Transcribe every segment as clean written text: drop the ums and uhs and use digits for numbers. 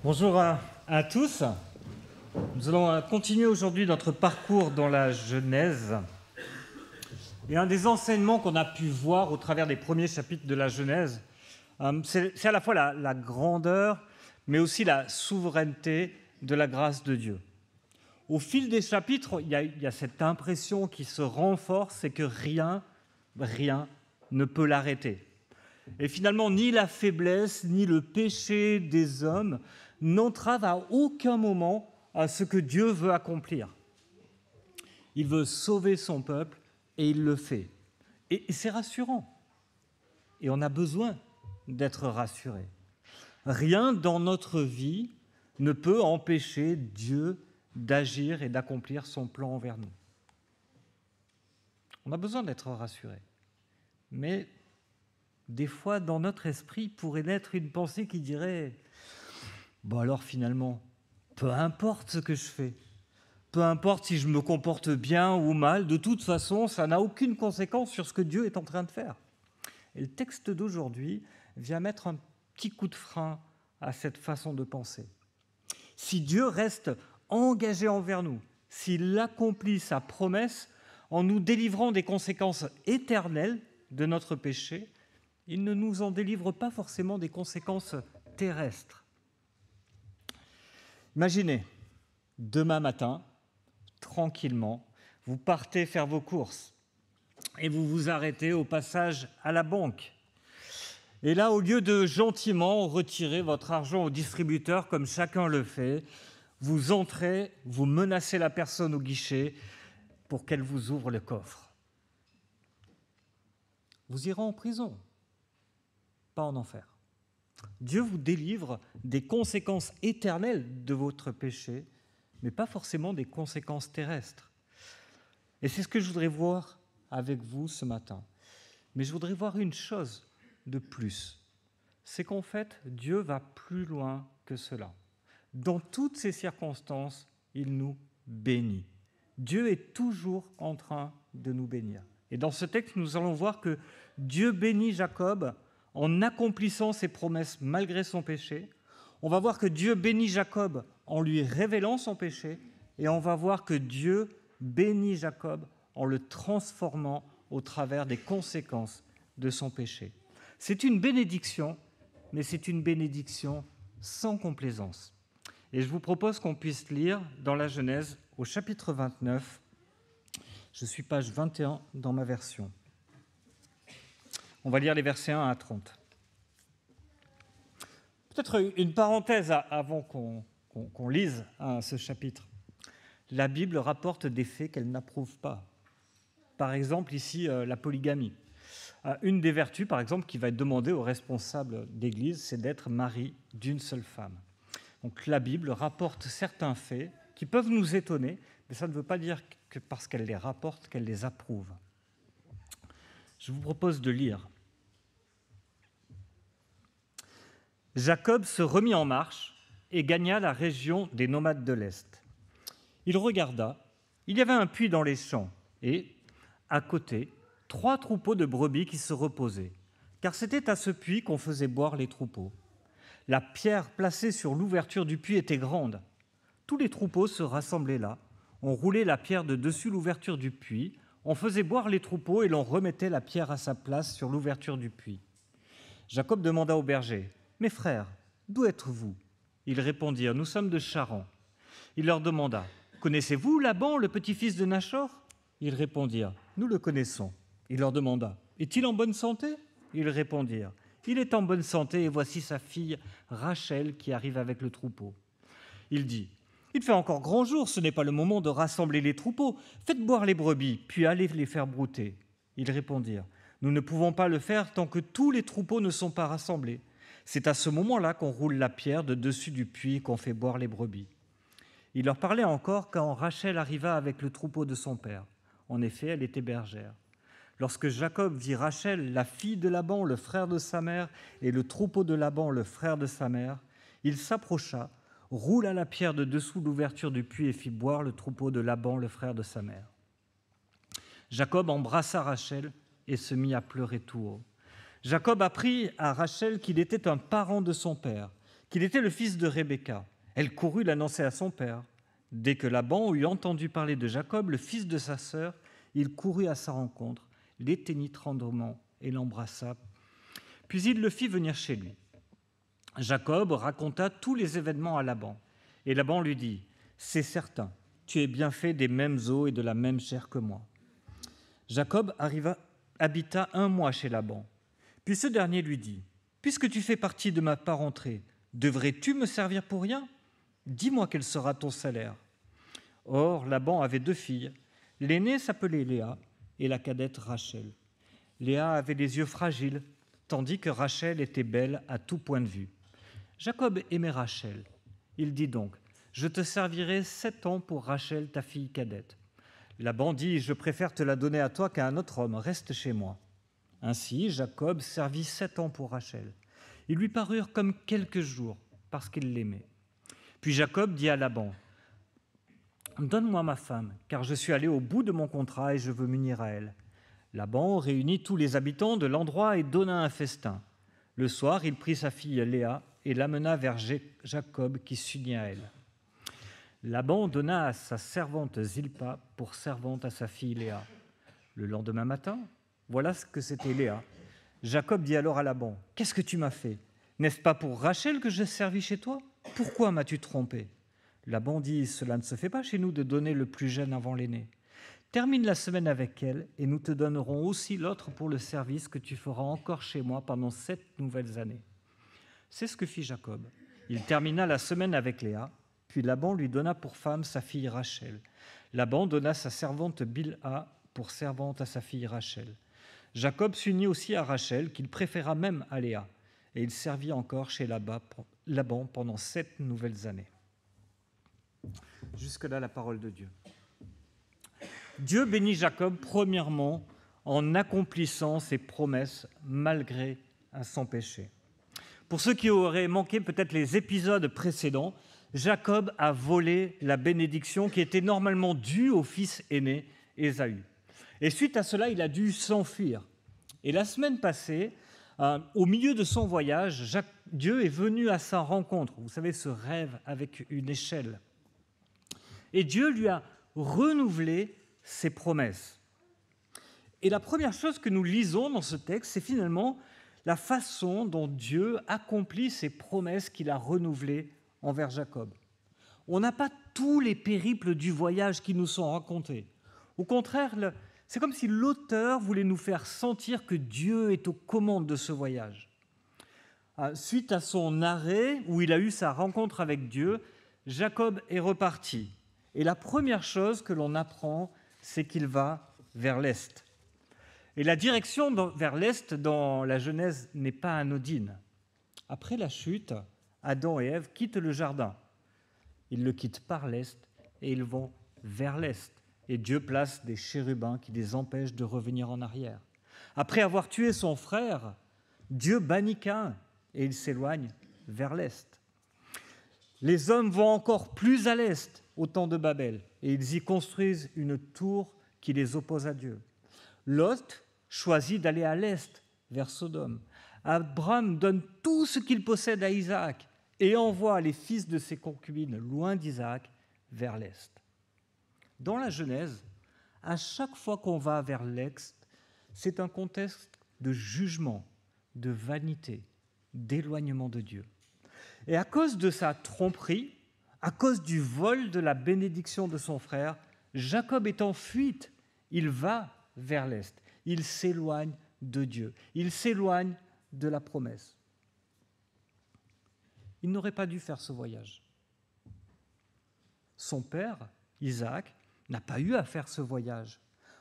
Bonjour à tous. Nous allons continuer aujourd'hui notre parcours dans la Genèse. Et un des enseignements qu'on a pu voir au travers des premiers chapitres de la Genèse, c'est à la fois la grandeur, mais aussi la souveraineté de la grâce de Dieu. Au fil des chapitres, il y a cette impression qui se renforce, c'est que rien ne peut l'arrêter. Et finalement, ni la faiblesse, ni le péché des hommes n'entravent à aucun moment à ce que Dieu veut accomplir. Il veut sauver son peuple et il le fait. Et c'est rassurant. Et on a besoin d'être rassuré. Rien dans notre vie ne peut empêcher Dieu d'agir et d'accomplir son plan envers nous. On a besoin d'être rassuré. Mais des fois, dans notre esprit, pourrait naître une pensée qui dirait « Bon alors finalement, peu importe ce que je fais, peu importe si je me comporte bien ou mal, de toute façon, ça n'a aucune conséquence sur ce que Dieu est en train de faire. » Et le texte d'aujourd'hui vient mettre un petit coup de frein à cette façon de penser. Si Dieu reste engagé envers nous, s'il accomplit sa promesse en nous délivrant des conséquences éternelles de notre péché, il ne nous en délivre pas forcément des conséquences terrestres. Imaginez, demain matin, tranquillement, vous partez faire vos courses et vous vous arrêtez au passage à la banque. Et là, au lieu de gentiment retirer votre argent au distributeur, comme chacun le fait, vous entrez, vous menacez la personne au guichet pour qu'elle vous ouvre le coffre. Vous irez en prison, pas en enfer. Dieu vous délivre des conséquences éternelles de votre péché, mais pas forcément des conséquences terrestres. Et c'est ce que je voudrais voir avec vous ce matin. Mais je voudrais voir une chose de plus. C'est qu'en fait, Dieu va plus loin que cela. Dans toutes ces circonstances, il nous bénit. Dieu est toujours en train de nous bénir. Et dans ce texte, nous allons voir que Dieu bénit Jacob en accomplissant ses promesses malgré son péché. On va voir que Dieu bénit Jacob en lui révélant son péché. Et on va voir que Dieu bénit Jacob en le transformant au travers des conséquences de son péché. C'est une bénédiction, mais c'est une bénédiction sans complaisance. Et je vous propose qu'on puisse lire dans la Genèse au chapitre 29. Je suis page 21 dans ma version. On va lire les versets 1 à 30. Peut-être une parenthèse avant qu'on lise ce chapitre. La Bible rapporte des faits qu'elle n'approuve pas. Par exemple, ici, la polygamie. Une des vertus, par exemple, qui va être demandée aux responsables d'Église, c'est d'être mari d'une seule femme. Donc la Bible rapporte certains faits qui peuvent nous étonner, mais ça ne veut pas dire que parce qu'elle les rapporte, qu'elle les approuve. Je vous propose de lire. Jacob se remit en marche et gagna la région des nomades de l'Est. Il regarda, il y avait un puits dans les champs et, à côté, 3 troupeaux de brebis qui se reposaient, car c'était à ce puits qu'on faisait boire les troupeaux. La pierre placée sur l'ouverture du puits était grande. Tous les troupeaux se rassemblaient là. On roulait la pierre de dessus l'ouverture du puits, on faisait boire les troupeaux et l'on remettait la pierre à sa place sur l'ouverture du puits. Jacob demanda au berger : « Mes frères, d'où êtes-vous » Ils répondirent : « Nous sommes de Charan. » Il leur demanda : « Connaissez-vous Laban, le petit-fils de Nachor » Ils répondirent : « Nous le connaissons. » Il leur demanda : « Est-il en bonne santé » Ils répondirent : « Il est en bonne santé et voici sa fille Rachel qui arrive avec le troupeau. » Il dit : « Il fait encore grand jour, ce n'est pas le moment de rassembler les troupeaux. Faites boire les brebis, puis allez les faire brouter. » Ils répondirent : « Nous ne pouvons pas le faire tant que tous les troupeaux ne sont pas rassemblés. C'est à ce moment-là qu'on roule la pierre de dessus du puits et qu'on fait boire les brebis. » Il leur parlait encore quand Rachel arriva avec le troupeau de son père. En effet, elle était bergère. Lorsque Jacob vit Rachel, la fille de Laban, le frère de sa mère, et le troupeau de Laban, le frère de sa mère, il s'approcha, roula la pierre de dessous l'ouverture du puits et fit boire le troupeau de Laban, le frère de sa mère. Jacob embrassa Rachel et se mit à pleurer tout haut. Jacob apprit à Rachel qu'il était un parent de son père, qu'il était le fils de Rebecca. Elle courut l'annoncer à son père. Dès que Laban eut entendu parler de Jacob, le fils de sa sœur, il courut à sa rencontre, l'éteignit tendrement et l'embrassa. Puis il le fit venir chez lui. Jacob raconta tous les événements à Laban. Et Laban lui dit, « C'est certain, tu es bien fait des mêmes os et de la même chair que moi. » Jacob habita 1 mois chez Laban. Puis ce dernier lui dit, « Puisque tu fais partie de ma parenté, devrais-tu me servir pour rien ? Dis-moi quel sera ton salaire. » Or, Laban avait 2 filles. L'aînée s'appelait Léa et la cadette Rachel. Léa avait les yeux fragiles, tandis que Rachel était belle à tout point de vue. Jacob aimait Rachel. Il dit donc, « Je te servirai 7 ans pour Rachel, ta fille cadette. » Laban dit, « Je préfère te la donner à toi qu'à un autre homme, reste chez moi. » Ainsi, Jacob servit 7 ans pour Rachel. Ils lui parurent comme quelques jours, parce qu'il l'aimait. Puis Jacob dit à Laban, « Donne-moi ma femme, car je suis allé au bout de mon contrat et je veux m'unir à elle. » Laban réunit tous les habitants de l'endroit et donna un festin. Le soir, il prit sa fille Léa et l'amena vers Jacob qui s'unit à elle. Laban donna à sa servante Zilpa pour servante à sa fille Léa. Le lendemain matin, voilà ce que c'était Léa. Jacob dit alors à Laban, « Qu'est-ce que tu m'as fait ? N'est-ce pas pour Rachel que je servis chez toi ? Pourquoi m'as-tu trompé ?» Laban dit, « Cela ne se fait pas chez nous de donner le plus jeune avant l'aîné. Termine la semaine avec elle, et nous te donnerons aussi l'autre pour le service que tu feras encore chez moi pendant 7 nouvelles années. » C'est ce que fit Jacob. Il termina la semaine avec Léa, puis Laban lui donna pour femme sa fille Rachel. Laban donna sa servante Bilha pour servante à sa fille Rachel. Jacob s'unit aussi à Rachel, qu'il préféra même à Léa, et il servit encore chez Laban pendant 7 nouvelles années. Jusque-là, la parole de Dieu. Dieu bénit Jacob, premièrement, en accomplissant ses promesses malgré son péché. Pour ceux qui auraient manqué peut-être les épisodes précédents, Jacob a volé la bénédiction qui était normalement due au fils aîné, Ésaü. Et suite à cela, il a dû s'enfuir. Et la semaine passée, au milieu de son voyage, Dieu est venu à sa rencontre. Vous savez, ce rêve avec une échelle. Et Dieu lui a renouvelé ses promesses. Et la première chose que nous lisons dans ce texte, c'est finalement la façon dont Dieu accomplit ses promesses qu'il a renouvelées envers Jacob. On n'a pas tous les périples du voyage qui nous sont racontés. Au contraire, c'est comme si l'auteur voulait nous faire sentir que Dieu est aux commandes de ce voyage. Suite à son arrêt, où il a eu sa rencontre avec Dieu, Jacob est reparti. Et la première chose que l'on apprend, c'est qu'il va vers l'Est. Et la direction vers l'Est dans la Genèse n'est pas anodine. Après la chute, Adam et Ève quittent le jardin. Ils le quittent par l'Est et ils vont vers l'Est. Et Dieu place des chérubins qui les empêchent de revenir en arrière. Après avoir tué son frère, Dieu bannit Caïn et il s'éloigne vers l'Est. Les hommes vont encore plus à l'Est, au temps de Babel, et ils y construisent une tour qui les oppose à Dieu. Lot choisit d'aller à l'Est, vers Sodome. Abraham donne tout ce qu'il possède à Isaac et envoie les fils de ses concubines loin d'Isaac vers l'Est. Dans la Genèse, à chaque fois qu'on va vers l'Est, c'est un contexte de jugement, de vanité, d'éloignement de Dieu. Et à cause de sa tromperie, à cause du vol de la bénédiction de son frère, Jacob est en fuite. Il va vers l'Est. Il s'éloigne de Dieu. Il s'éloigne de la promesse. Il n'aurait pas dû faire ce voyage. Son père, Isaac, n'a pas eu à faire ce voyage.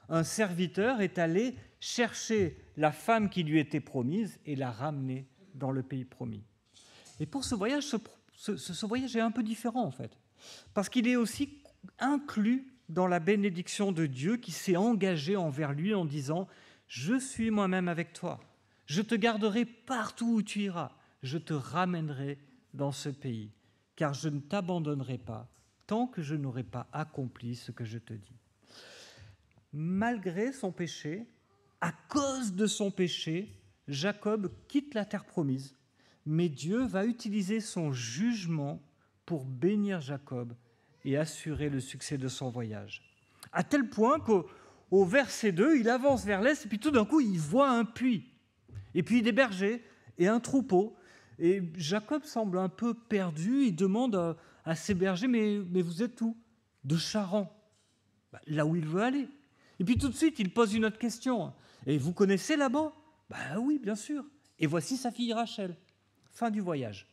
Un serviteur est allé chercher la femme qui lui était promise et la ramener dans le pays promis. Et pour ce voyage, ce voyage est un peu différent en fait, parce qu'il est aussi inclus dans la bénédiction de Dieu qui s'est engagé envers lui en disant « Je suis moi-même avec toi, je te garderai partout où tu iras, je te ramènerai dans ce pays, car je ne t'abandonnerai pas tant que je n'aurai pas accompli ce que je te dis. » Malgré son péché, à cause de son péché, Jacob quitte la terre promise, mais Dieu va utiliser son jugement pour bénir Jacob et assurer le succès de son voyage. À tel point qu'au verset 2, il avance vers l'est, et puis tout d'un coup, il voit un puits, et puis des bergers et un troupeau. Et Jacob semble un peu perdu, il demande à ses bergers, mais vous êtes où? De Charan, là où il veut aller. Et puis tout de suite, il pose une autre question. Et vous connaissez là-bas? Oui, bien sûr. Et voici sa fille Rachel. Fin du voyage.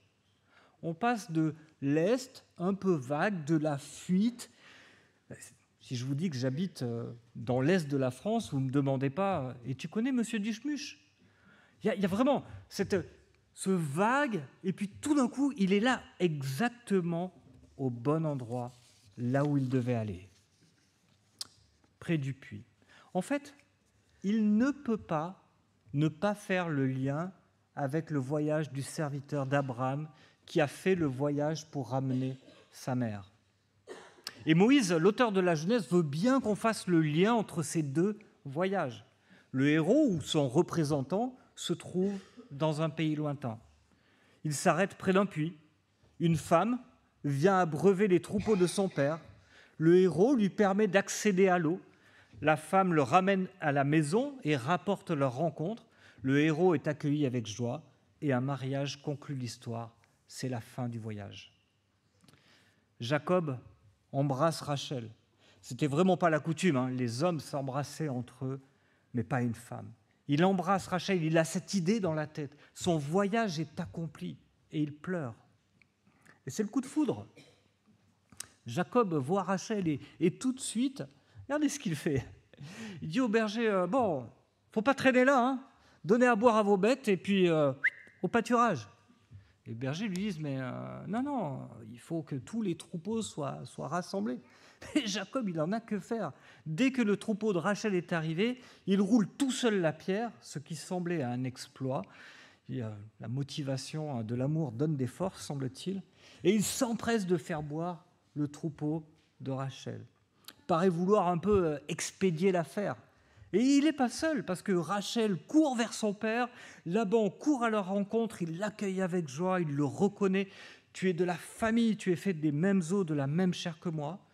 On passe de l'Est, un peu vague, de la fuite. Si je vous dis que j'habite dans l'Est de la France, vous ne me demandez pas « Et tu connais Monsieur Duchemuche ?» Il y a vraiment ce vague, et puis tout d'un coup, il est là exactement au bon endroit, là où il devait aller, près du puits. En fait, il ne peut pas ne pas faire le lien avec le voyage du serviteur d'Abraham qui a fait le voyage pour ramener sa mère. Et Moïse, l'auteur de la Genèse, veut bien qu'on fasse le lien entre ces deux voyages. Le héros ou son représentant se trouve dans un pays lointain. Il s'arrête près d'un puits. Une femme vient abreuver les troupeaux de son père. Le héros lui permet d'accéder à l'eau. La femme le ramène à la maison et rapporte leur rencontre. Le héros est accueilli avec joie et un mariage conclut l'histoire. C'est la fin du voyage. Jacob embrasse Rachel. C'était vraiment pas la coutume, les hommes s'embrassaient entre eux, mais pas une femme. Il embrasse Rachel, il a cette idée dans la tête. Son voyage est accompli et il pleure. Et c'est le coup de foudre. Jacob voit Rachel et tout de suite, regardez ce qu'il fait. Il dit au berger, faut pas traîner là, donnez à boire à vos bêtes et puis au pâturage. Les bergers lui disent, mais non, il faut que tous les troupeaux soient rassemblés. Et Jacob, il n'en a que faire. Dès que le troupeau de Rachel est arrivé, il roule tout seul la pierre, ce qui semblait un exploit. La motivation de l'amour donne des forces, semble-t-il. Et il s'empresse de faire boire le troupeau de Rachel. Il paraît vouloir un peu expédier l'affaire. Et il n'est pas seul, parce que Rachel court vers son père, Laban court à leur rencontre, il l'accueille avec joie, il le reconnaît. Tu es de la famille, tu es fait des mêmes os, de la même chair que moi.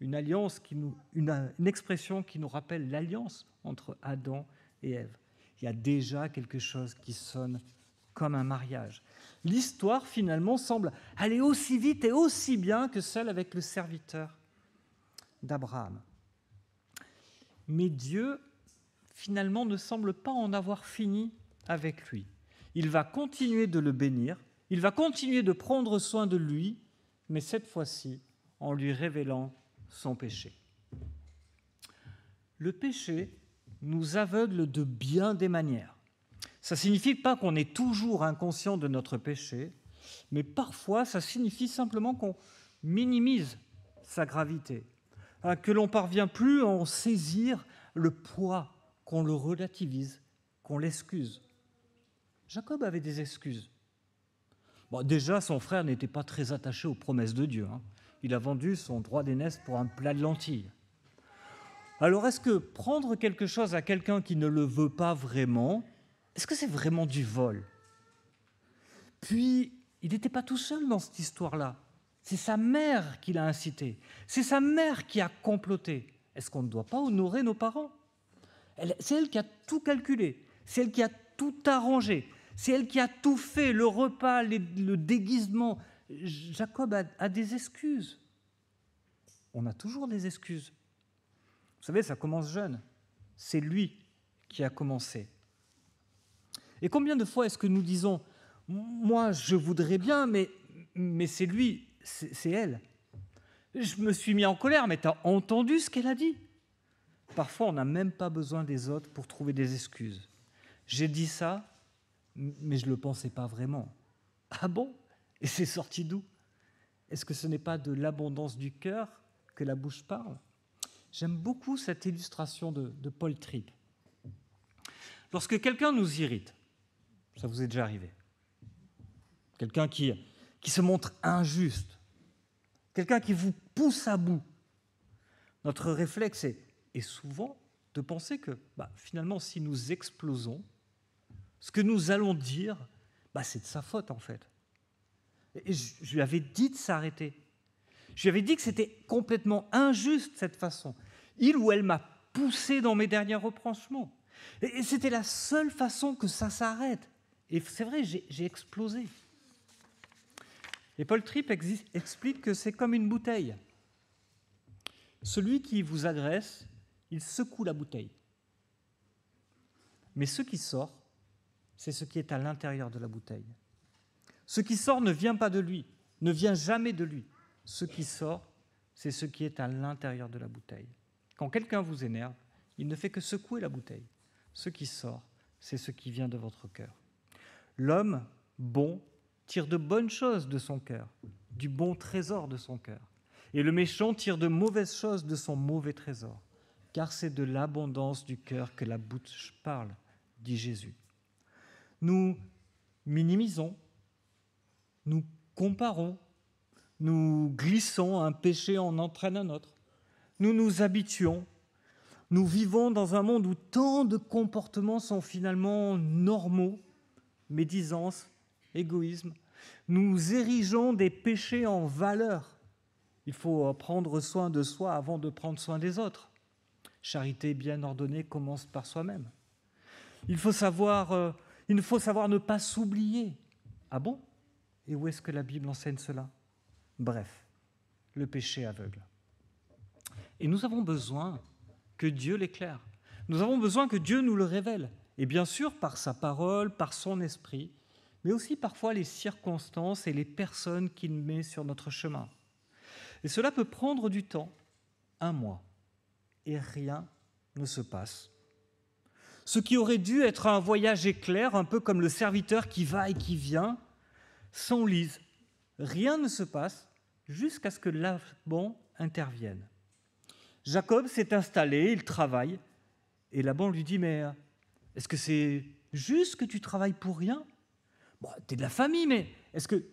Une expression qui nous rappelle l'alliance entre Adam et Ève. Il y a déjà quelque chose qui sonne comme un mariage. L'histoire, finalement, semble aller aussi vite et aussi bien que celle avec le serviteur d'Abraham. Mais Dieu, finalement, ne semble pas en avoir fini avec lui. Il va continuer de le bénir, il va continuer de prendre soin de lui, mais cette fois-ci, en lui révélant son péché. Le péché nous aveugle de bien des manières. Ça ne signifie pas qu'on est toujours inconscient de notre péché, mais parfois ça signifie simplement qu'on minimise sa gravité, que l'on ne parvient plus à en saisir le poids, qu'on le relativise, qu'on l'excuse. Jacob avait des excuses. Déjà, son frère n'était pas très attaché aux promesses de Dieu. Il a vendu son droit d'aînesse pour un plat de lentilles. Alors, est-ce que prendre quelque chose à quelqu'un qui ne le veut pas vraiment, est-ce que c'est vraiment du vol? Puis, il n'était pas tout seul dans cette histoire-là. C'est sa mère qui l'a incité. C'est sa mère qui a comploté. Est-ce qu'on ne doit pas honorer nos parents? C'est elle qui a tout calculé. C'est elle qui a tout arrangé. C'est elle qui a tout fait, le repas, le déguisement. Jacob a des excuses. On a toujours des excuses. Vous savez, ça commence jeune. C'est lui qui a commencé. Et combien de fois est-ce que nous disons « Moi, je voudrais bien, mais c'est lui, c'est elle. Je me suis mis en colère, mais tu as entendu ce qu'elle a dit ?» Parfois, on n'a même pas besoin des autres pour trouver des excuses. J'ai dit ça, mais je ne le pensais pas vraiment. Ah bon? Et c'est sorti d'où? Est-ce que ce n'est pas de l'abondance du cœur que la bouche parle? J'aime beaucoup cette illustration de Paul Tripp. Lorsque quelqu'un nous irrite, ça vous est déjà arrivé, quelqu'un qui se montre injuste, quelqu'un qui vous pousse à bout, notre réflexe est souvent de penser que finalement, si nous explosons, ce que nous allons dire c'est de sa faute en fait. Et je lui avais dit de s'arrêter. Je lui avais dit que c'était complètement injuste cette façon. Il ou elle m'a poussé dans mes derniers retranchements. Et c'était la seule façon que ça s'arrête. Et c'est vrai, j'ai explosé. Et Paul Tripp explique que c'est comme une bouteille. Celui qui vous agresse, il secoue la bouteille. Mais ce qui sort, c'est ce qui est à l'intérieur de la bouteille. Ce qui sort ne vient pas de lui, ne vient jamais de lui. Ce qui sort, c'est ce qui est à l'intérieur de la bouteille. Quand quelqu'un vous énerve, il ne fait que secouer la bouteille. Ce qui sort, c'est ce qui vient de votre cœur. L'homme bon tire de bonnes choses de son cœur, du bon trésor de son cœur. Et le méchant tire de mauvaises choses de son mauvais trésor. Car c'est de l'abondance du cœur que la bouche parle, dit Jésus. Nous minimisons, nous comparons, nous glissons, un péché en entraîne un autre. Nous nous habituons. Nous vivons dans un monde où tant de comportements sont finalement normaux, médisance, égoïsme. Nous érigeons des péchés en valeur. Il faut prendre soin de soi avant de prendre soin des autres. Charité bien ordonnée commence par soi-même. Il faut savoir ne pas s'oublier. Ah bon ? Et où est-ce que la Bible enseigne cela ? Bref, le péché aveugle. Et nous avons besoin que Dieu l'éclaire. Nous avons besoin que Dieu nous le révèle. Et bien sûr, par sa parole, par son esprit, mais aussi parfois les circonstances et les personnes qu'il met sur notre chemin. Et cela peut prendre du temps, 1 mois, et rien ne se passe. Ce qui aurait dû être un voyage éclair, un peu comme le serviteur qui va et qui vient, s'enlise. Rien ne se passe jusqu'à ce que Laban intervienne. Jacob s'est installé, il travaille, et Laban lui dit « Mais est-ce que c'est juste que tu travailles pour rien ? T'es de la famille, mais est-ce que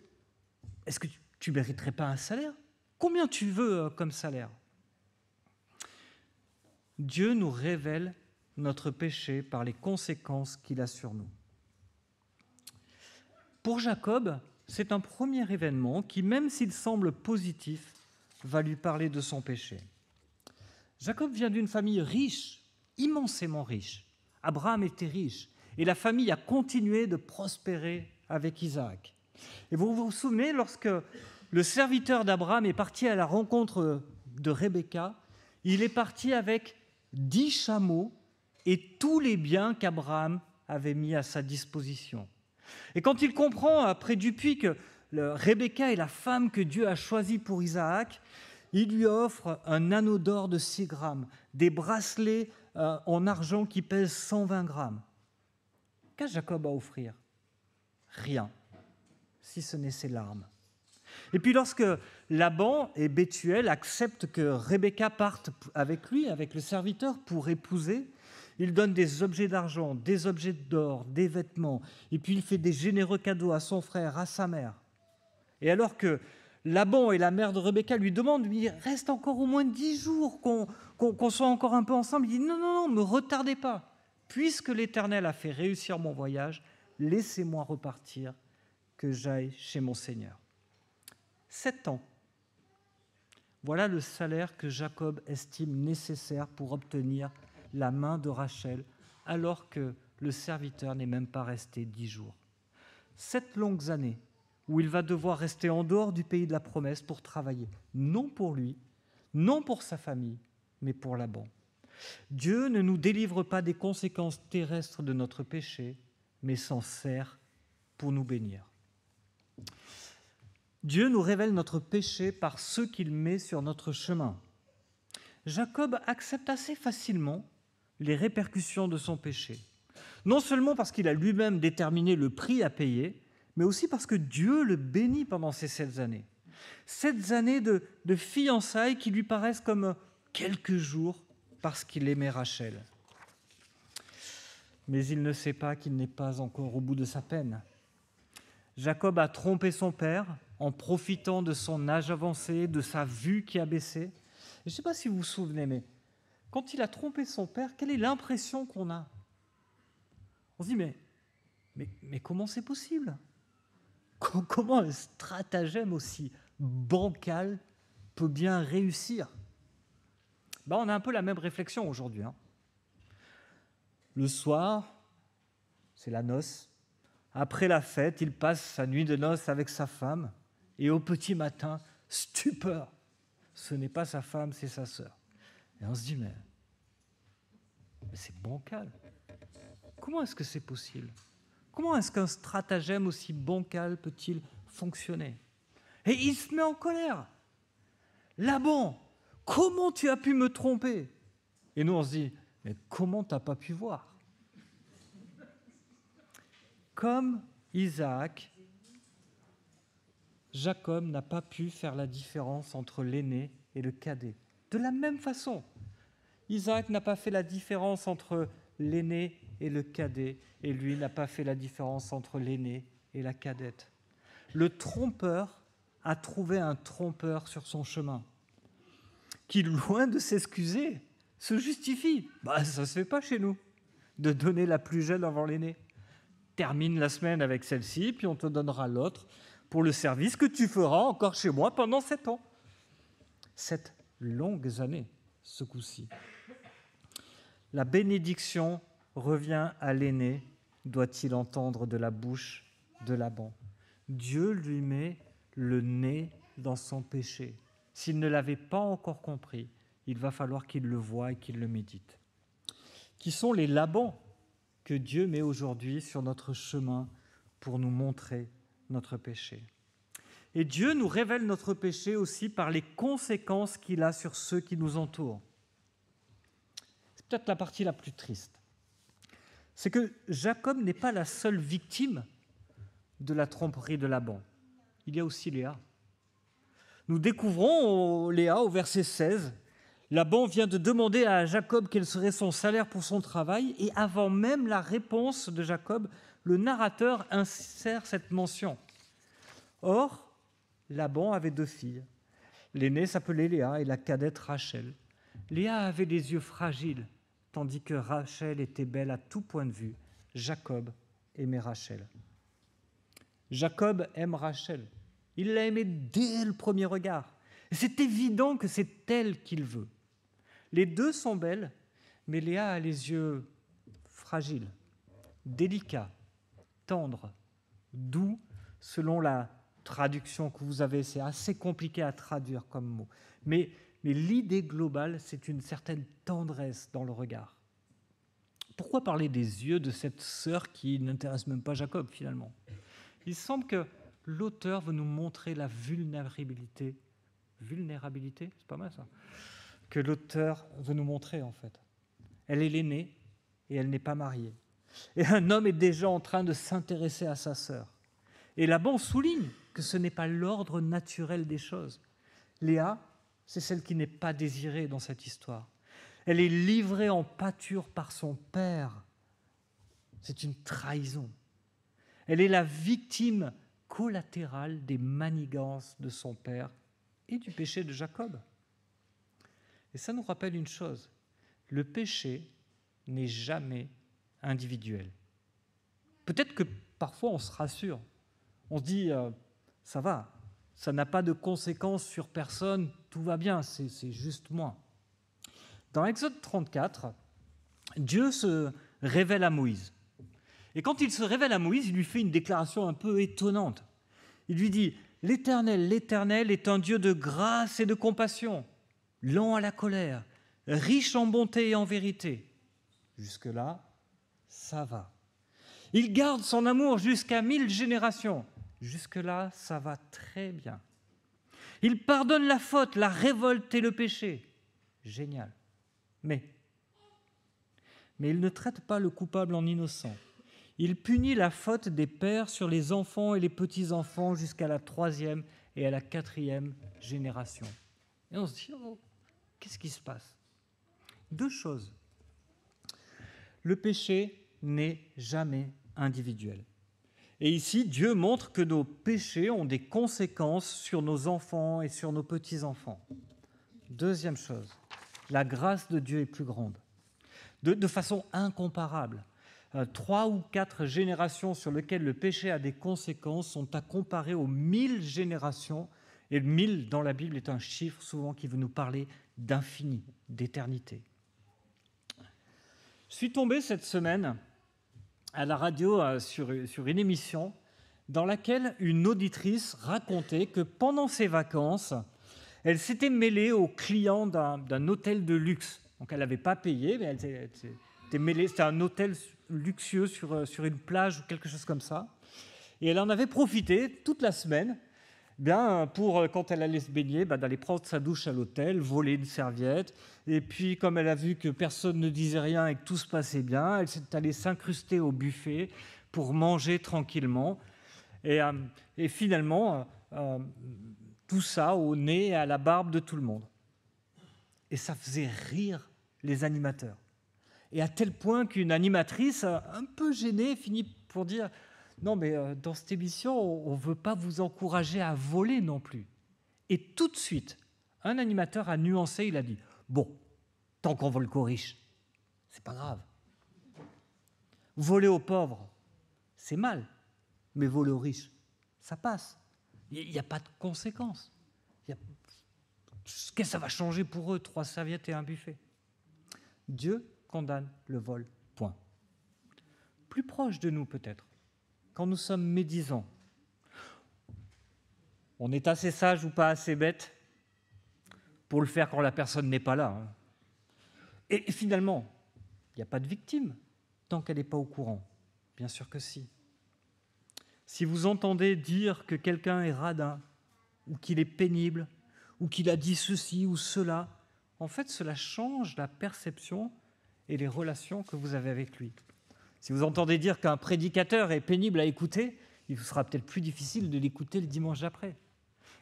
tu ne mériterais pas un salaire ? Combien tu veux comme salaire ?» Dieu nous révèle notre péché par les conséquences qu'il a sur nous. Pour Jacob, c'est un premier événement qui, même s'il semble positif, va lui parler de son péché. Jacob vient d'une famille riche, immensément riche. Abraham était riche, et la famille a continué de prospérer avec Isaac. Et vous vous souvenez, lorsque le serviteur d'Abraham est parti à la rencontre de Rebecca, il est parti avec 10 chameaux et tous les biens qu'Abraham avait mis à sa disposition. Et quand il comprend, près du puits, que Rebecca est la femme que Dieu a choisie pour Isaac, il lui offre un anneau d'or de 6 grammes, des bracelets en argent qui pèsent 120 grammes. Qu'a Jacob à offrir ? Rien, si ce n'est ses larmes. Et puis lorsque Laban et Bethuel acceptent que Rebecca parte avec lui, avec le serviteur, pour épouser, il donne des objets d'argent, des objets d'or, des vêtements, et puis il fait des généreux cadeaux à son frère, à sa mère. Et alors que Laban et la mère de Rebecca lui demandent, il reste encore au moins 10 jours qu'on soit encore un peu ensemble. Il dit non, ne retardez pas. Puisque l'Éternel a fait réussir mon voyage, laissez-moi repartir, que j'aille chez mon Seigneur. 7 ans. Voilà le salaire que Jacob estime nécessaire pour obtenir la main de Rachel, alors que le serviteur n'est même pas resté 10 jours. 7 longues années où il va devoir rester en dehors du pays de la promesse pour travailler, non pour lui, non pour sa famille, mais pour Laban. Dieu ne nous délivre pas des conséquences terrestres de notre péché, mais s'en sert pour nous bénir. Dieu nous révèle notre péché par ceux qu'il met sur notre chemin. Jacob accepte assez facilement les répercussions de son péché, non seulement parce qu'il a lui-même déterminé le prix à payer, mais aussi parce que Dieu le bénit pendant ces 7 années. 7 années de fiançailles qui lui paraissent comme quelques jours parce qu'il aimait Rachel. Mais il ne sait pas qu'il n'est pas encore au bout de sa peine. Jacob a trompé son père en profitant de son âge avancé, de sa vue qui a baissé. Et je ne sais pas si vous vous souvenez, mais quand il a trompé son père, quelle est l'impression qu'on a ? On se dit, mais comment c'est possible ? Comment un stratagème aussi bancal peut bien réussir? On a un peu la même réflexion aujourd'hui. Le soir, c'est la noce. Après la fête, il passe sa nuit de noces avec sa femme. Et au petit matin, stupeur, ce n'est pas sa femme, c'est sa sœur. Et on se dit, mais c'est bancal. Comment est-ce que c'est possible? Comment est-ce qu'un stratagème aussi bancal peut-il fonctionner? Et il se met en colère. Laban, comment tu as pu me tromper? Et nous, on se dit, mais comment tu n'as pas pu voir? Comme Isaac, Jacob n'a pas pu faire la différence entre l'aîné et le cadet. De la même façon, Isaac n'a pas fait la différence entre l'aîné et le cadet, et lui n'a pas fait la différence entre l'aîné et la cadette. Le trompeur a trouvé un trompeur sur son chemin, qui, loin de s'excuser, se justifie. Ça ne se fait pas chez nous, de donner la plus jeune avant l'aîné. Termine la semaine avec celle-ci, puis on te donnera l'autre pour le service que tu feras encore chez moi pendant 7 ans. 7 longues années, ce coup-ci. La bénédiction revient à l'aîné, doit-il entendre de la bouche de Laban. Dieu lui met le nez dans son péché. S'il ne l'avait pas encore compris, il va falloir qu'il le voie et qu'il le médite. Qui sont les Labans que Dieu met aujourd'hui sur notre chemin pour nous montrer notre péché? Et Dieu nous révèle notre péché aussi par les conséquences qu'il a sur ceux qui nous entourent. C'est peut-être la partie la plus triste. C'est que Jacob n'est pas la seule victime de la tromperie de Laban. Il y a aussi Léa. Nous découvrons Léa au verset 16. Laban vient de demander à Jacob quel serait son salaire pour son travail, et avant même la réponse de Jacob, le narrateur insère cette mention. Or, Laban avait 2 filles. L'aînée s'appelait Léa et la cadette Rachel. Léa avait des yeux fragiles, tandis que Rachel était belle à tout point de vue. Jacob aimait Rachel. Jacob aime Rachel. Il l'a aimée dès le premier regard. Et c'est évident que c'est elle qu'il veut. Les 2 sont belles, mais Léa a les yeux fragiles, délicats, tendres, doux, selon la traduction que vous avez. C'est assez compliqué à traduire comme mot. Mais l'idée globale, c'est une certaine tendresse dans le regard. Pourquoi parler des yeux de cette sœur qui n'intéresse même pas Jacob, finalement? Il semble que l'auteur veut nous montrer la vulnérabilité. Vulnérabilité, c'est pas mal ça. Que l'auteur veut nous montrer, en fait. Elle est l'aînée et elle n'est pas mariée. Et un homme est déjà en train de s'intéresser à sa sœur. Et Laban souligne que ce n'est pas l'ordre naturel des choses. Léa, c'est celle qui n'est pas désirée dans cette histoire. Elle est livrée en pâture par son père. C'est une trahison. Elle est la victime collatérale des manigances de son père et du péché de Jacob. Et ça nous rappelle une chose, le péché n'est jamais individuel. Peut-être que parfois on se rassure, on se dit ça va, ça n'a pas de conséquences sur personne, tout va bien, c'est juste moi. Dans Exode 34, Dieu se révèle à Moïse. Et quand il se révèle à Moïse, il lui fait une déclaration un peu étonnante. Il lui dit « L'Éternel est un Dieu de grâce et de compassion, lent à la colère, riche en bonté et en vérité. » Jusque-là, ça va. Il garde son amour jusqu'à 1000 générations. Jusque-là, ça va très bien. Il pardonne la faute, la révolte et le péché. Génial. Mais il ne traite pas le coupable en innocent. Il punit la faute des pères sur les enfants et les petits-enfants jusqu'à la 3e et à la 4e génération. Et on se dit, oh, qu'est-ce qui se passe? 2 choses. Le péché n'est jamais individuel. Et ici, Dieu montre que nos péchés ont des conséquences sur nos enfants et sur nos petits-enfants. 2e chose, la grâce de Dieu est plus grande, de façon incomparable. 3 ou 4 générations sur lesquelles le péché a des conséquences sont à comparer aux 1000 générations. Et le 1000 dans la Bible est un chiffre souvent qui veut nous parler d'infini, d'éternité. Je suis tombé cette semaine à la radio sur une émission dans laquelle une auditrice racontait que pendant ses vacances, elle s'était mêlée aux clients d'un hôtel de luxe. Donc elle n'avait pas payé, mais elle était mêlée. C'était un hôtel luxueux sur une plage ou quelque chose comme ça. Et elle en avait profité toute la semaine pour, quand elle allait se baigner, d'aller prendre sa douche à l'hôtel, voler une serviette. Et puis, comme elle a vu que personne ne disait rien et que tout se passait bien, elle s'est allée s'incruster au buffet pour manger tranquillement. Et finalement, tout ça au nez et à la barbe de tout le monde. Et ça faisait rire les animateurs. Et à tel point qu'une animatrice, un peu gênée, finit pour dire « Non, mais dans cette émission, on ne veut pas vous encourager à voler non plus. » Et tout de suite, un animateur a nuancé, il a dit « Bon, tant qu'on vole qu'aux riches, c'est pas grave. Voler aux pauvres, c'est mal. Mais voler aux riches, ça passe. Il n'y a pas de conséquences. Qu'est-ce que ça va changer pour eux, 3 serviettes et un buffet ? Dieu condamne le vol, point. Plus proche de nous peut-être, quand nous sommes médisants. On est assez sage ou pas assez bête pour le faire quand la personne n'est pas là. Et finalement, il n'y a pas de victime tant qu'elle n'est pas au courant. Bien sûr que si. Si vous entendez dire que quelqu'un est radin, ou qu'il est pénible, ou qu'il a dit ceci ou cela, en fait, cela change la perception et les relations que vous avez avec lui. Si vous entendez dire qu'un prédicateur est pénible à écouter, il vous sera peut-être plus difficile de l'écouter le dimanche d'après.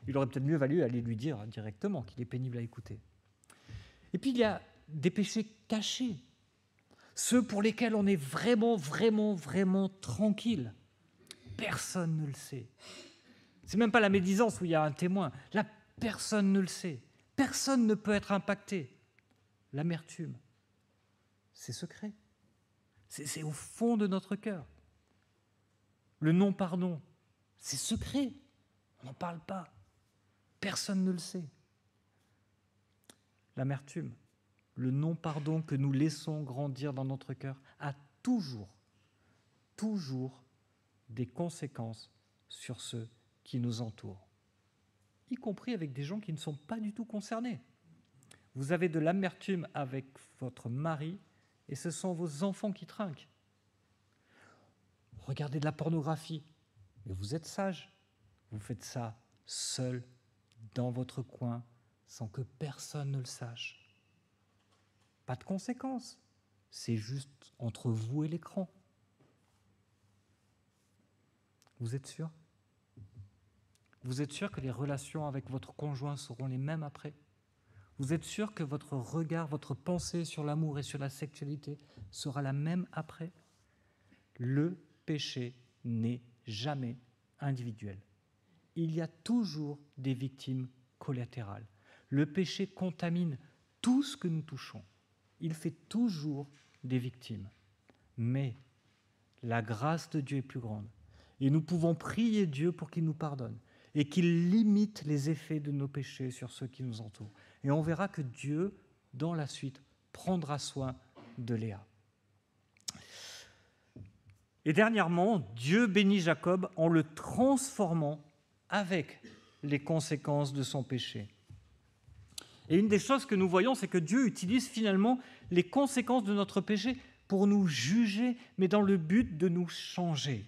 Il aurait peut-être mieux valu aller lui dire directement qu'il est pénible à écouter. Et puis, il y a des péchés cachés, ceux pour lesquels on est vraiment, vraiment, vraiment tranquille. Personne ne le sait. C'est même pas la médisance où il y a un témoin. Là, personne ne le sait. Personne ne peut être impacté. L'amertume, c'est secret. C'est au fond de notre cœur. Le non-pardon, c'est secret. On n'en parle pas. Personne ne le sait. L'amertume, le non-pardon que nous laissons grandir dans notre cœur a toujours des conséquences sur ceux qui nous entourent, y compris avec des gens qui ne sont pas du tout concernés. Vous avez de l'amertume avec votre mari et ce sont vos enfants qui trinquent. Regardez de la pornographie, mais vous êtes sage. Vous faites ça seul, dans votre coin, sans que personne ne le sache. Pas de conséquences, c'est juste entre vous et l'écran. Vous êtes sûr ? Vous êtes sûr que les relations avec votre conjoint seront les mêmes après ? Vous êtes sûr que votre regard, votre pensée sur l'amour et sur la sexualité sera la même après ? Le péché n'est jamais individuel. Il y a toujours des victimes collatérales. Le péché contamine tout ce que nous touchons. Il fait toujours des victimes. Mais la grâce de Dieu est plus grande. Et nous pouvons prier Dieu pour qu'il nous pardonne et qu'il limite les effets de nos péchés sur ceux qui nous entourent. Et on verra que Dieu, dans la suite, prendra soin de Léa. Et dernièrement, Dieu bénit Jacob en le transformant avec les conséquences de son péché. Et une des choses que nous voyons, c'est que Dieu utilise finalement les conséquences de notre péché pour nous juger, mais dans le but de nous changer.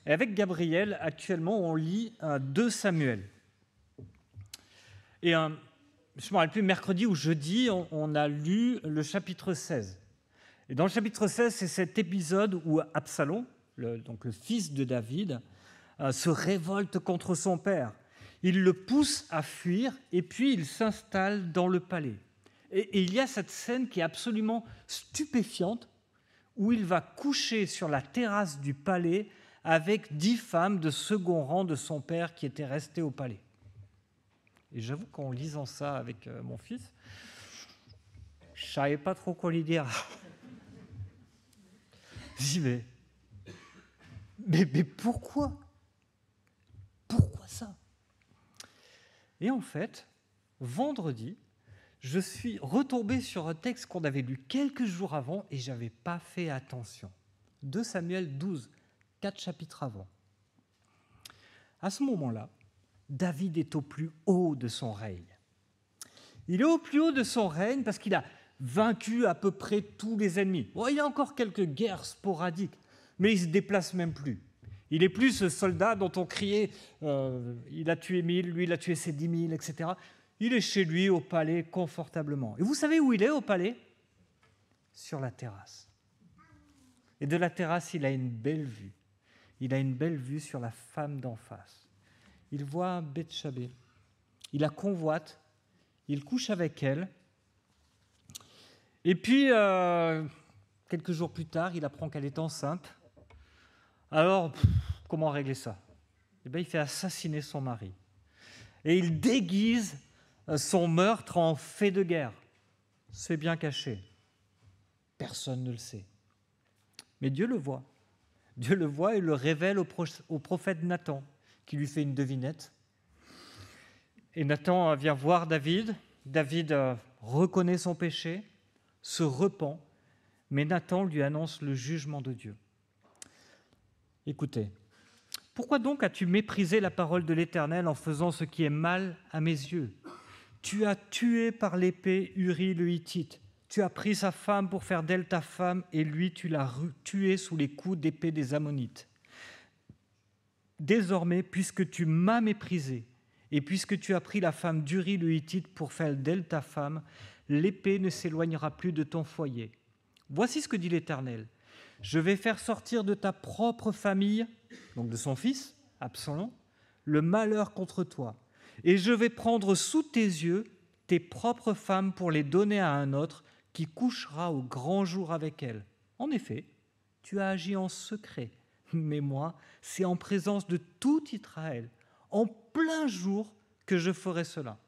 Et avec Gabriel, actuellement, on lit 2 Samuel. Et je ne me rappelle plus, mercredi ou jeudi, on a lu le chapitre 16. Et dans le chapitre 16, c'est cet épisode où Absalom, donc le fils de David, se révolte contre son père. Il le pousse à fuir et puis il s'installe dans le palais. Et il y a cette scène qui est absolument stupéfiante où il va coucher sur la terrasse du palais avec 10 femmes de second rang de son père qui étaient restées au palais. Et j'avoue qu'en lisant ça avec mon fils, je ne savais pas trop quoi lui dire. Je dis, mais pourquoi? Pourquoi ça? Et en fait, vendredi, je suis retombé sur un texte qu'on avait lu quelques jours avant et je n'avais pas fait attention. 2 Samuel 12, 4 chapitres avant. À ce moment-là, David est au plus haut de son règne. Il est au plus haut de son règne parce qu'il a vaincu à peu près tous les ennemis. Bon, il y a encore quelques guerres sporadiques, mais il ne se déplace même plus. Il n'est plus ce soldat dont on criait il a tué 1000, lui il a tué ses 10 000, etc. Il est chez lui au palais confortablement. Et vous savez où il est au palais? Sur la terrasse. Et de la terrasse, il a une belle vue. Il a une belle vue sur la femme d'en face. Il voit Beth-Shabée. Il la convoite. Il couche avec elle. Et puis, quelques jours plus tard, il apprend qu'elle est enceinte. Alors, comment régler ça? Eh bien, il fait assassiner son mari. Et il déguise son meurtre en fait de guerre. C'est bien caché. Personne ne le sait. Mais Dieu le voit. Dieu le voit et le révèle au prophète Nathan, qui lui fait une devinette. Et Nathan vient voir David. David reconnaît son péché, se repent, mais Nathan lui annonce le jugement de Dieu. Écoutez, pourquoi donc as-tu méprisé la parole de l'Éternel en faisant ce qui est mal à mes yeux? Tu as tué par l'épée Uri le Hittite. Tu as pris sa femme pour faire d'elle ta femme, et lui, tu l'as tué sous les coups d'épée des Ammonites. Désormais, puisque tu m'as méprisé, et puisque tu as pris la femme d'Uri le Hittite pour faire d'elle ta femme, l'épée ne s'éloignera plus de ton foyer. Voici ce que dit l'Éternel. Je vais faire sortir de ta propre famille, donc de son fils, Absalom, le malheur contre toi. Et je vais prendre sous tes yeux tes propres femmes pour les donner à un autre qui couchera au grand jour avec elles. En effet, tu as agi en secret, mais moi, c'est en présence de tout Israël, en plein jour, que je ferai cela.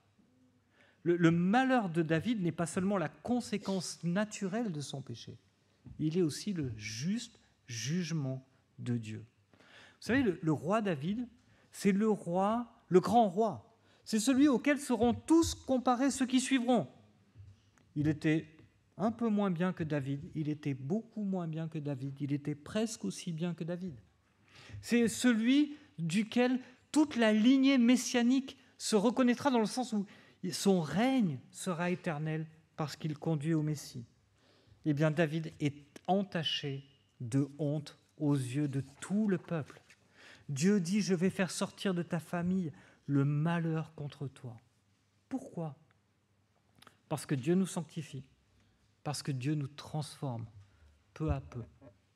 Le malheur de David n'est pas seulement la conséquence naturelle de son péché, il est aussi le juste jugement de Dieu. Vous savez, le roi David, c'est le grand roi. C'est celui auquel seront tous comparés ceux qui suivront. Il était un peu moins bien que David, il était beaucoup moins bien que David, il était presque aussi bien que David. C'est celui duquel toute la lignée messianique se reconnaîtra dans le sens où son règne sera éternel parce qu'il conduit au Messie. Eh bien, David est entaché de honte aux yeux de tout le peuple. Dieu dit, je vais faire sortir de ta famille le malheur contre toi. Pourquoi? Parce que Dieu nous sanctifie, parce que Dieu nous transforme peu à peu,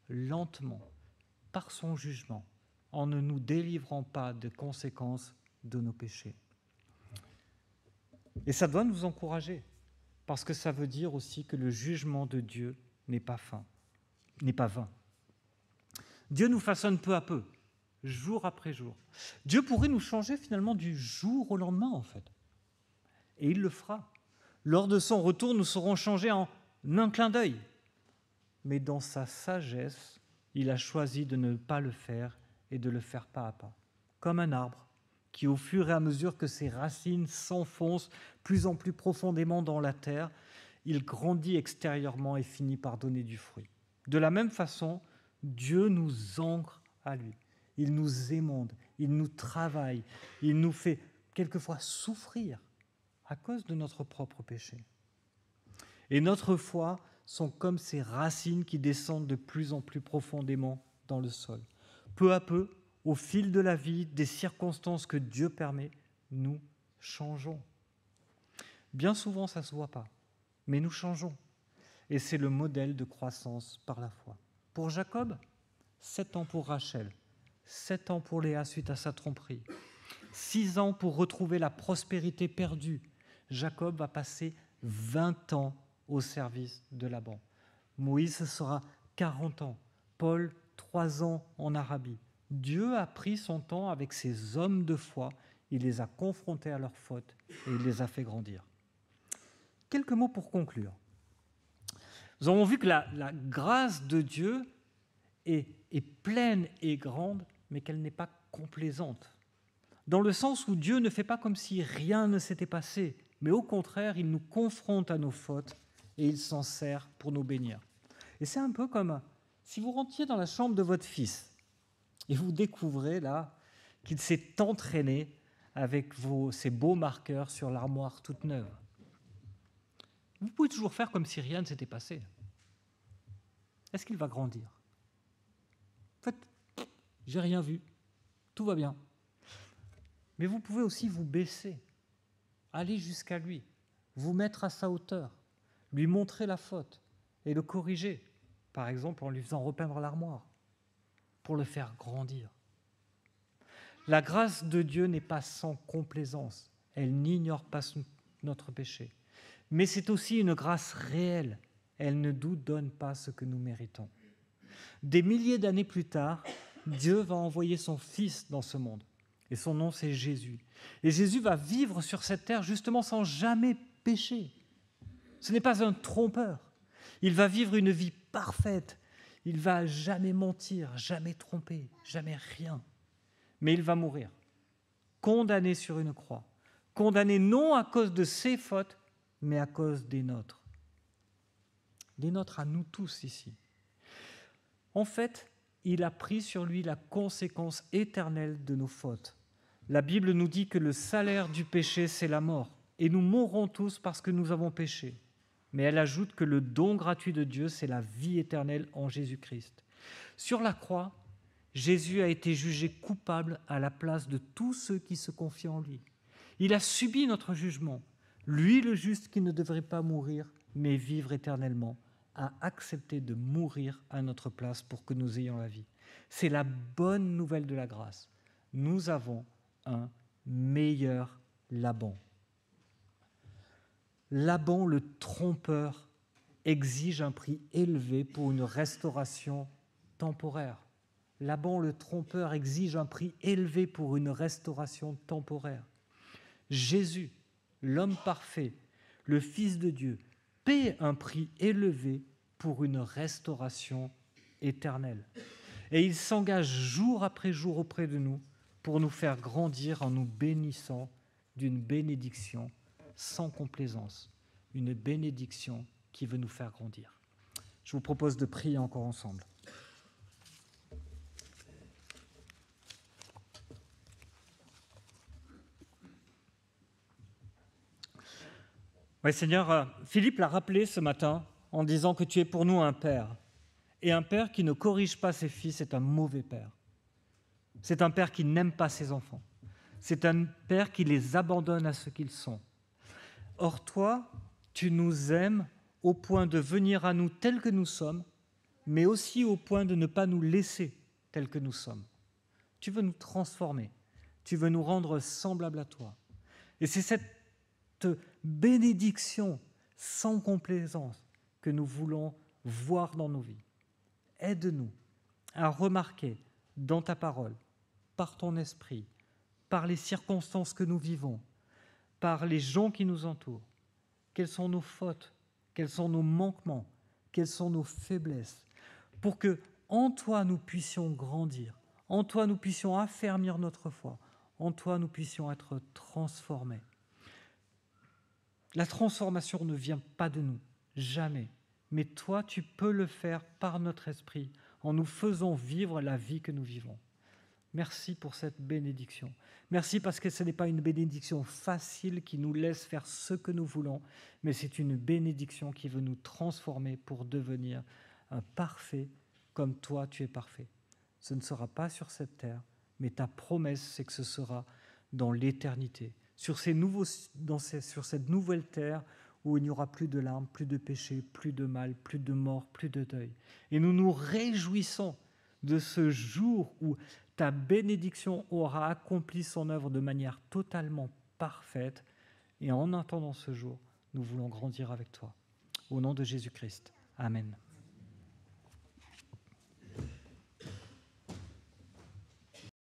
lentement, par son jugement, en ne nous délivrant pas des conséquences de nos péchés. Et ça doit nous encourager, parce que ça veut dire aussi que le jugement de Dieu n'est pas vain. Dieu nous façonne peu à peu, jour après jour. Dieu pourrait nous changer finalement du jour au lendemain, en fait. Et il le fera. Lors de son retour, nous serons changés en un clin d'œil. Mais dans sa sagesse, il a choisi de ne pas le faire et de le faire pas à pas. Comme un arbre qui, au fur et à mesure que ses racines s'enfoncent plus en plus profondément dans la terre, il grandit extérieurement et finit par donner du fruit. De la même façon, Dieu nous ancre à lui. Il nous émonde, il nous travaille, il nous fait quelquefois souffrir à cause de notre propre péché. Et notre foi sont comme ces racines qui descendent de plus en plus profondément dans le sol. Peu à peu, au fil de la vie, des circonstances que Dieu permet, nous changeons. Bien souvent, ça ne se voit pas, mais nous changeons. Et c'est le modèle de croissance par la foi. Pour Jacob, 7 ans pour Rachel, 7 ans pour Léa suite à sa tromperie, 6 ans pour retrouver la prospérité perdue. Jacob va passer 20 ans au service de Laban. Moïse sera 40 ans, Paul 3 ans en Arabie. Dieu a pris son temps avec ces hommes de foi, il les a confrontés à leurs fautes et il les a fait grandir. Quelques mots pour conclure. Nous avons vu que la grâce de Dieu est pleine et grande, mais qu'elle n'est pas complaisante. Dans le sens où Dieu ne fait pas comme si rien ne s'était passé, mais au contraire, il nous confronte à nos fautes et il s'en sert pour nous bénir. Et c'est un peu comme si vous rentriez dans la chambre de votre fils et vous découvrez là qu'il s'est entraîné avec ces beaux marqueurs sur l'armoire toute neuve. Vous pouvez toujours faire comme si rien ne s'était passé. Est-ce qu'il va grandir? En fait, j'ai rien vu, tout va bien. Mais vous pouvez aussi vous baisser, aller jusqu'à lui, vous mettre à sa hauteur, lui montrer la faute et le corriger, par exemple en lui faisant repeindre l'armoire, pour le faire grandir. La grâce de Dieu n'est pas sans complaisance, elle n'ignore pas notre péché. Mais c'est aussi une grâce réelle, elle ne nous donne pas ce que nous méritons. Des milliers d'années plus tard, Dieu va envoyer son Fils dans ce monde. Et son nom, c'est Jésus. Et Jésus va vivre sur cette terre justement sans jamais pécher. Ce n'est pas un trompeur. Il va vivre une vie parfaite. Il ne va jamais mentir, jamais tromper, jamais rien. Mais il va mourir, condamné sur une croix. Condamné non à cause de ses fautes, mais à cause des nôtres. Des nôtres à nous tous ici. En fait, il a pris sur lui la conséquence éternelle de nos fautes. La Bible nous dit que le salaire du péché, c'est la mort. Et nous mourrons tous parce que nous avons péché. Mais elle ajoute que le don gratuit de Dieu, c'est la vie éternelle en Jésus-Christ. Sur la croix, Jésus a été jugé coupable à la place de tous ceux qui se confient en lui. Il a subi notre jugement. Lui, le juste qui ne devrait pas mourir, mais vivre éternellement, a accepté de mourir à notre place pour que nous ayons la vie. C'est la bonne nouvelle de la grâce. Nous avons un meilleur Laban. Laban, le trompeur, exige un prix élevé pour une restauration temporaire. Laban, le trompeur, exige un prix élevé pour une restauration temporaire. Jésus, l'homme parfait, le Fils de Dieu, paie un prix élevé pour une restauration éternelle. Et il s'engage jour après jour auprès de nous pour nous faire grandir en nous bénissant d'une bénédiction sans complaisance, une bénédiction qui veut nous faire grandir. Je vous propose de prier encore ensemble. Oui, Seigneur, Philippe l'a rappelé ce matin en disant que tu es pour nous un père. Et un père qui ne corrige pas ses fils est un mauvais père. C'est un père qui n'aime pas ses enfants. C'est un père qui les abandonne à ce qu'ils sont. Or, toi, tu nous aimes au point de venir à nous tels que nous sommes, mais aussi au point de ne pas nous laisser tels que nous sommes. Tu veux nous transformer. Tu veux nous rendre semblables à toi. Et c'est cette bénédiction sans complaisance que nous voulons voir dans nos vies. Aide-nous à remarquer dans ta parole, par ton esprit, par les circonstances que nous vivons, par les gens qui nous entourent, quelles sont nos fautes, quels sont nos manquements, quelles sont nos faiblesses, pour que en toi nous puissions grandir, en toi nous puissions affermir notre foi, en toi nous puissions être transformés. La transformation ne vient pas de nous, jamais. Mais toi, tu peux le faire par notre esprit, en nous faisant vivre la vie que nous vivons. Merci pour cette bénédiction. Merci parce que ce n'est pas une bénédiction facile qui nous laisse faire ce que nous voulons, mais c'est une bénédiction qui veut nous transformer pour devenir un parfait comme toi, tu es parfait. Ce ne sera pas sur cette terre, mais ta promesse, c'est que ce sera dans l'éternité. Sur cette nouvelle terre où il n'y aura plus de larmes, plus de péché, plus de mal, plus de mort, plus de deuil. Et nous nous réjouissons de ce jour où ta bénédiction aura accompli son œuvre de manière totalement parfaite. Et en attendant ce jour, nous voulons grandir avec toi. Au nom de Jésus-Christ. Amen.